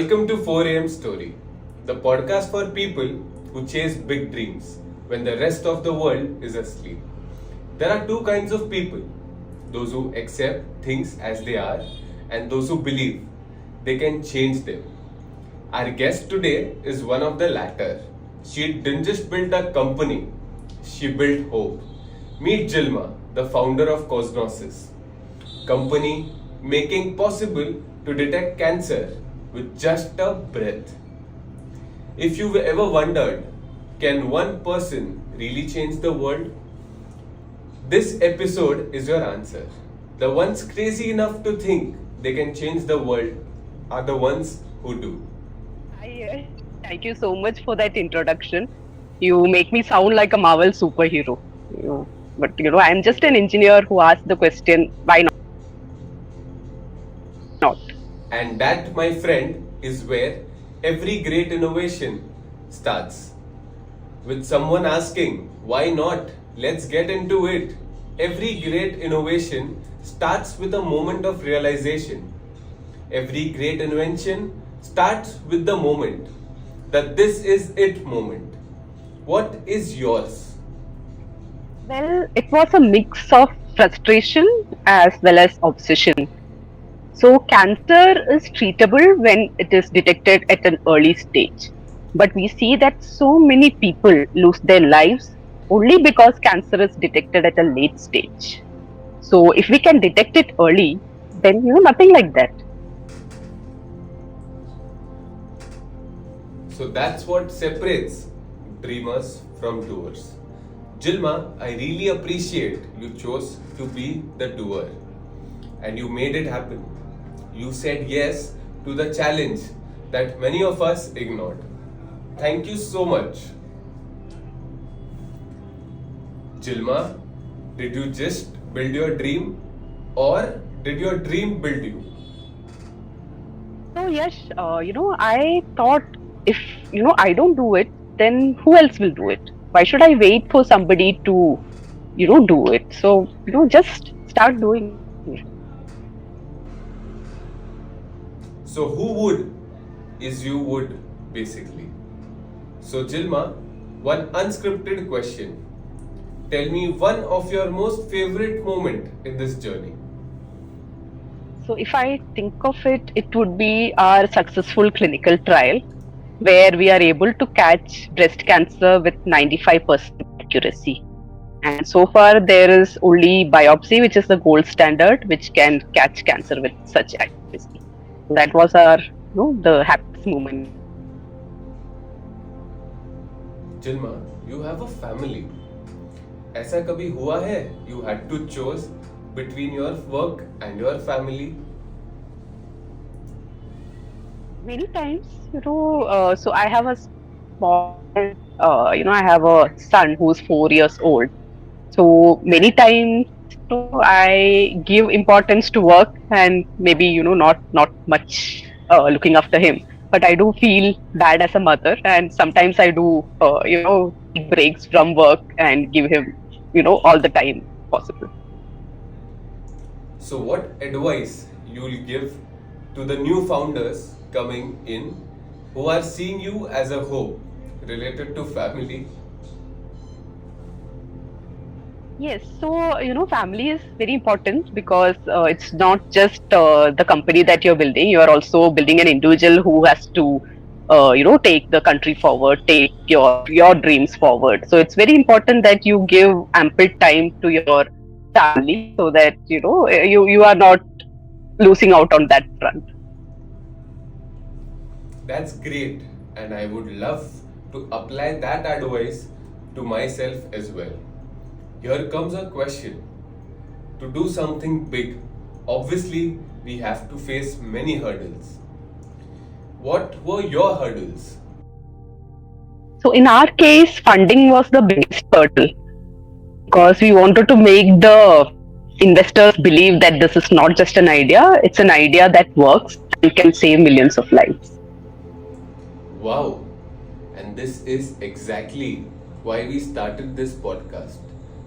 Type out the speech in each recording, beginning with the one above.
Welcome to 4am Story, the podcast for people who chase big dreams when the rest of the world is asleep. There are two kinds of people, those who accept things as they are and those who believe they can change them. Our guest today is one of the latter. She didn't just build a company, she built hope. Meet Jilma, the founder of Kozhnosys, company making possible to detect cancer with just a breath. If you've ever wondered, can one person really change the world? This episode is your answer. The ones crazy enough to think they can change the world are the ones who do. Thank you so much for that introduction. You make me sound like a Marvel superhero. But I'm just an engineer who asked the question, why not? And that, my friend, is where every great innovation starts. With someone asking, why not? Let's get into it. Every great innovation starts with a moment of realization. Every great invention starts with the moment that this is it moment. What is yours? Well, it was a mix of frustration as well as obsession. So, cancer is treatable when it is detected at an early stage. But we see that so many people lose their lives only because cancer is detected at a late stage. So, if we can detect it early, then nothing like that. So that's what separates dreamers from doers. Jilma, I really appreciate you chose to be the doer and you made it happen. You said yes to the challenge that many of us ignored. Thank you so much. Jilma, did you just build your dream or did your dream build you? So, yes, I thought if, I don't do it, then who else will do it? Why should I wait for somebody to, do it? So, just start doing it. So who would is you would basically. So Jilma, one unscripted question. Tell me one of your most favorite moment in this journey. So, if I think of it, it would be our successful clinical trial where we are able to catch breast cancer with 95% accuracy. And so far, there is only biopsy, which is the gold standard, which can catch cancer with such accuracy. That was our, the happiest moment. Jilma, you have a family. ऐसा कभी हुआ है? You had to choose between your work and your family. Many times, so I have a small, I have a son who's 4 years old. So many times, I give importance to work and maybe, not much looking after him. But I do feel bad as a mother, and sometimes I do, take breaks from work and give him, all the time possible. So what advice you'll give to the new founders coming in who are seeing you as a hope related to family? Yes, so family is very important because it's not just the company that you're building. You are also building an individual who has to, take the country forward, take your dreams forward. So it's very important that you give ample time to your family so that you are not losing out on that front. That's great, and I would love to apply that advice to myself as well. Here comes a question. To do something big, obviously we have to face many hurdles. What were your hurdles? So in our case, funding was the biggest hurdle because we wanted to make the investors believe that this is not just an idea, it's an idea that works and can save millions of lives. Wow, and this is exactly why we started this podcast,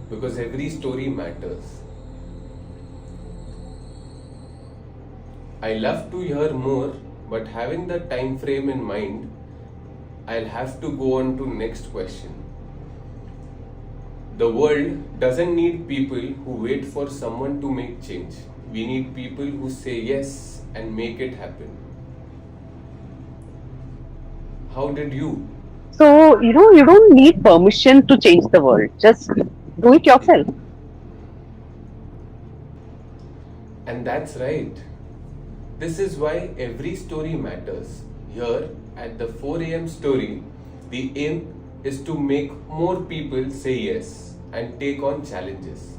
because every story matters. I love to hear more But having the time frame in mind, I'll have to go on to next question. The world doesn't need people who wait for someone to make change. We need people who say yes and make it happen. How did you? So, you don't need permission to change the world. Just do it yourself. And that's right. This is why every story matters. Here at the 4 a.m. story, the aim is to make more people say yes and take on challenges.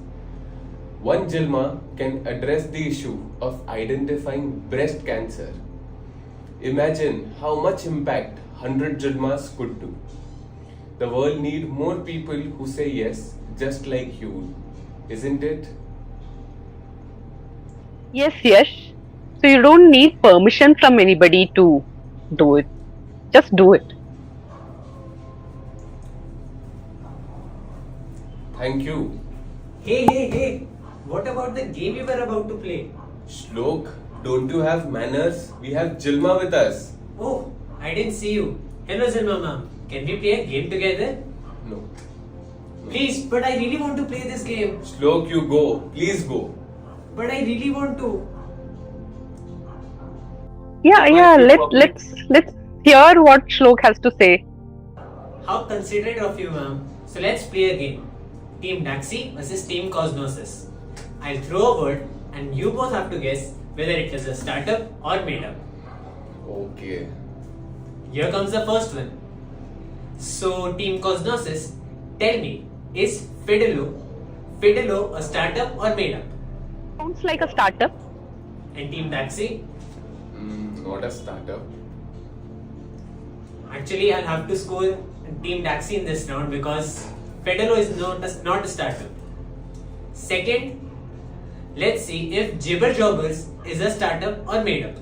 One Jilma can address the issue of identifying breast cancer. Imagine how much impact 100 Jilmas could do. The world needs more people who say yes, just like you, isn't it? Yes, yes. So you don't need permission from anybody to do it. Just do it. Thank you. Hey. What about the game you were about to play? Shlok, don't you have manners? We have Jilma with us. Oh, I didn't see you. Hello, Jilma ma'am. Can we play a game together? No. Please, but I really want to play this game. Shlok, you go. Please go. But I really want to. Yeah. Let's hear what Shlok has to say. How considerate of you, ma'am. So let's play a game. Team Daxi versus Team Kozhnosys. I'll throw a word and you both have to guess whether it is a startup or made up. Okay. Here comes the first one. So, Team Kozhnosys, tell me, is Fidelo a startup or made up? Sounds like a startup. And Team Daxi, Not a startup. actually I'll have to score Team Daxi in this round because Fidelo is not a startup. Second, let's see if Jibber Jobbers is a startup or made up.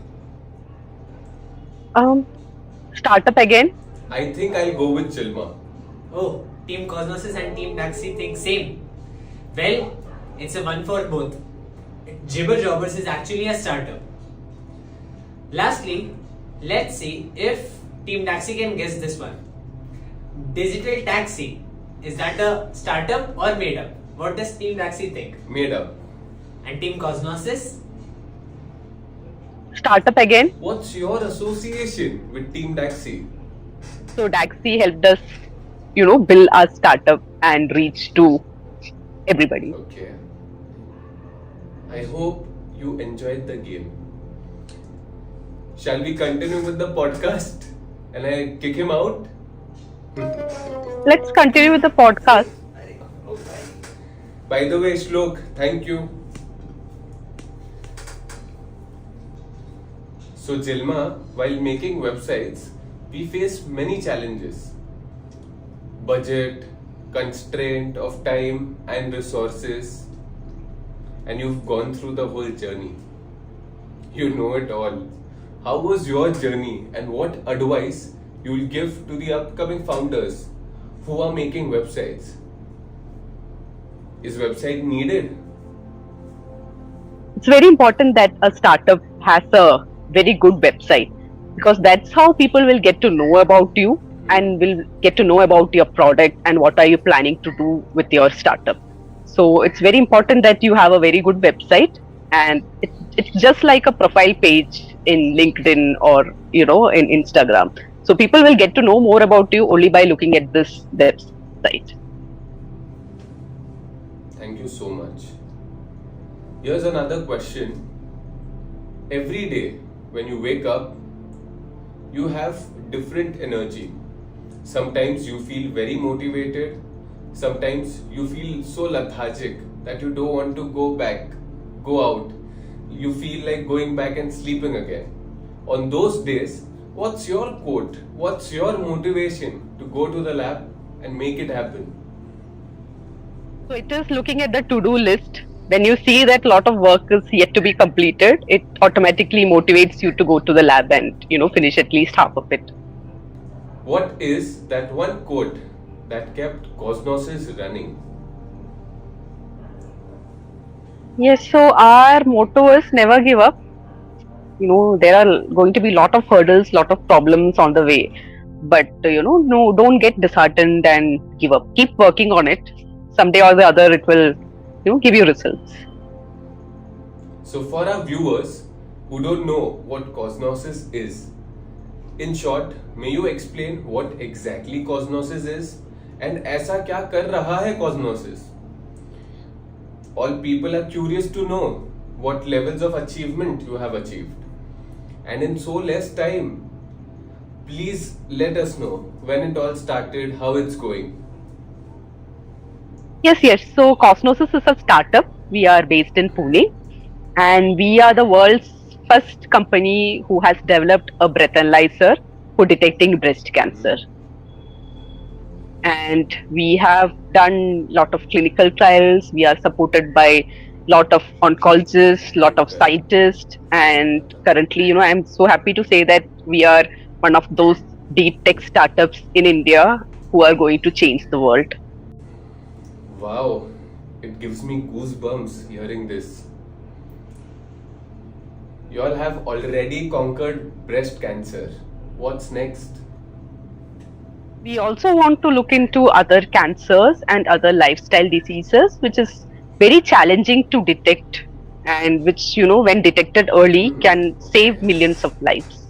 Startup again. I think I'll go with Jilma. Oh, Team Kozhnosys and Team Daxi think same. Well, it's a one for both. Jibber Jobbers is actually a startup. Lastly, let's see if Team Daxi can guess this one. Digital Taxi, is that a startup or made up? What does Team Daxi think? Made up. And Team Kozhnosys? Startup again. What's your association with Team Daxi? So Daxi helped us, build our startup and reach to everybody. Okay. I hope you enjoyed the game. Shall we continue with the podcast? And I kick him out? Let's continue with the podcast. By the way, Shlok, thank you. So, Jilma, while making websites, we face many challenges. Budget, constraint of time and resources. And you've gone through the whole journey. You know it all. How was your journey and what advice you will give to the upcoming founders who are making websites? Is website needed? It's very important that a startup has a very good website because that's how people will get to know about you and will get to know about your product and what are you planning to do with your startup. So it's very important that you have a very good website, and it's just like a profile page in LinkedIn or in Instagram. So people will get to know more about you only by looking at this website. Thank you so much. Here's another question. Every day when you wake up, you have different energy. Sometimes you feel very motivated. Sometimes you feel so lethargic that you don't want to go out. You feel like going back and sleeping again. On those days, what's your quote? What's your motivation to go to the lab and make it happen? So it is looking at the to-do list. When you see that a lot of work is yet to be completed, it automatically motivates you to go to the lab and finish at least half of it. What is that one quote that kept Kozhnosys running? Yes, so our motto is never give up. there are going to be lot of hurdles, lot of problems on the way. But no, don't get disheartened and give up. Keep working on it. Someday or the other, it will, give you results. So, for our viewers who don't know what Kozhnosys is, in short, may you explain what exactly Kozhnosys is and ऐसा क्या कर रहा है Kozhnosys? All people are curious to know what levels of achievement you have achieved. And in so less time, please let us know when it all started, how it's going. Yes. So Kozhnosys is a startup. We are based in Pune, and we are the world's first company who has developed a breath analyzer for detecting breast cancer. And we have done lot of clinical trials. We are supported by lot of oncologists, lot of scientists, and currently, I'm so happy to say that we are one of those deep tech startups in India who are going to change the world. Wow, it gives me goosebumps hearing this. You all have already conquered breast cancer. What's next? We also want to look into other cancers and other lifestyle diseases, which is very challenging to detect and which, when detected early, can save millions of lives.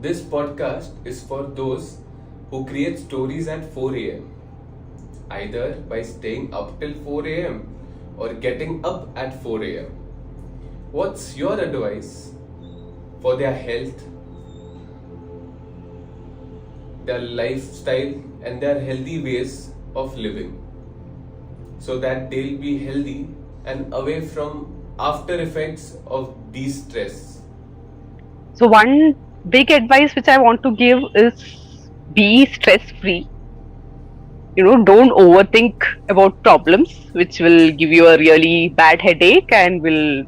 This podcast is for those who create stories at 4 a.m. either by staying up till 4 a.m. or getting up at 4 a.m. What's your advice for their health, their lifestyle, and their healthy ways of living so that they'll be healthy and away from after effects of de-stress? So one big advice which I want to give is be stress free. Don't overthink about problems, which will give you a really bad headache and will,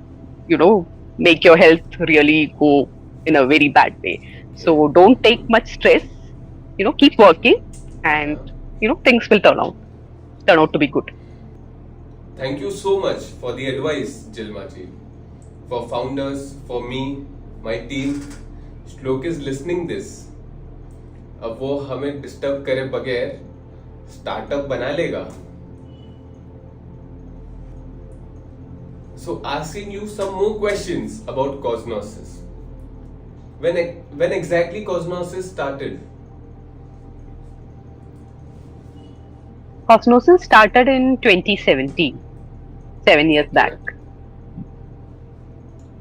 make your health really go in a very bad way. So don't take much stress, keep working, and, things will turn out to be good. Thank you so much for the advice, Jilma ji. For founders, for me, my team, Shlok is listening this. अब वो हमें disturb करे बगैर startup बना लेगा. So asking you some more questions about Kozhnosys. When exactly Kozhnosys started? Kozhnosys started in 2017, 7 years back.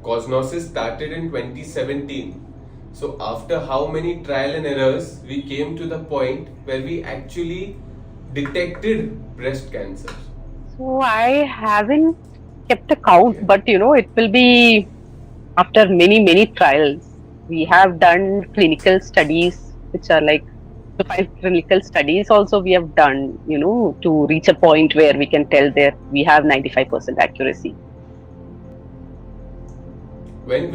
Kozhnosys started in 2017. So after how many trial and errors we came to the point where we actually detected breast cancer? So I haven't kept a count, but it will be after many trials. We have done clinical studies, which are like 5 clinical studies also we have done, to reach a point where we can tell that we have 95% accuracy. When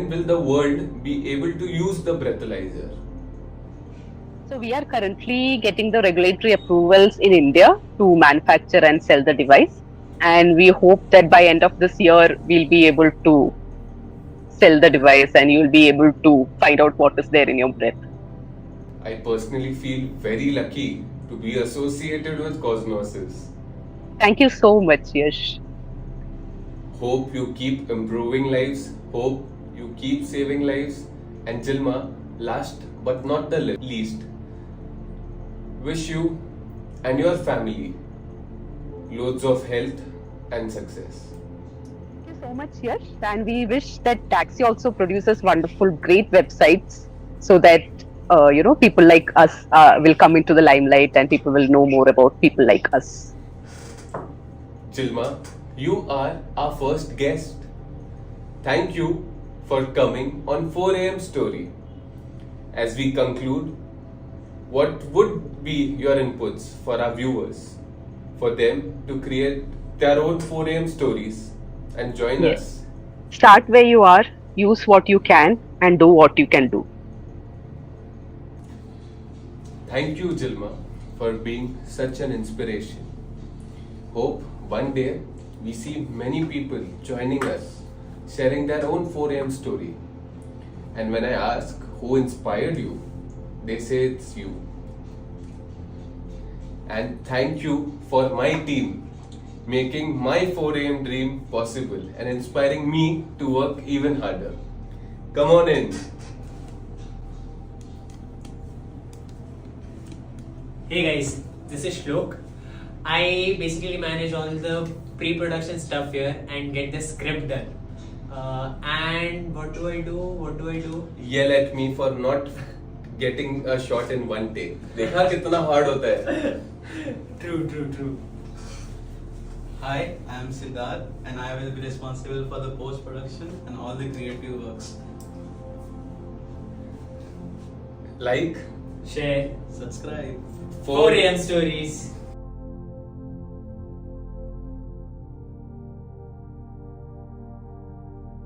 will the world be able to use the breathalyzer? So we are currently getting the regulatory approvals in India to manufacture and sell the device, and we hope that by end of this year we'll be able to sell the device and you'll be able to find out what is there in your breath. I personally feel very lucky to be associated with Kozhnosys. Thank you so much, Yash. Hope you keep improving lives. Hope you keep saving lives. And Jilma, last but not the least, wish you and your family loads of health and success. Thank you so much, Yash. And we wish that Taxi also produces wonderful, great websites so that people like us will come into the limelight and people will know more about people like us. Jilma, you are our first guest. Thank you for coming on 4 a.m. Story. As we conclude, what would be your inputs for our viewers, for them to create their own 4 a.m. stories and join us? Start where you are, use what you can, and do what you can do. Thank you, Jilma, for being such an inspiration. Hope one day we see many people joining us sharing their own 4 a.m. story. And when I ask who inspired you, they say it's you. And thank you for my team making my 4 a.m. dream possible and inspiring me to work even harder. Come on in. Hey guys, this is Shlok. I basically manage all the pre-production stuff here and get the script done. And what do I do? Yell at me for not getting a shot in one take. देखा कितना hard होता है. True. Hi, I am Siddharth and I will be responsible for the post-production and all the creative works. Like, Share. Subscribe. 4 a.m. stories.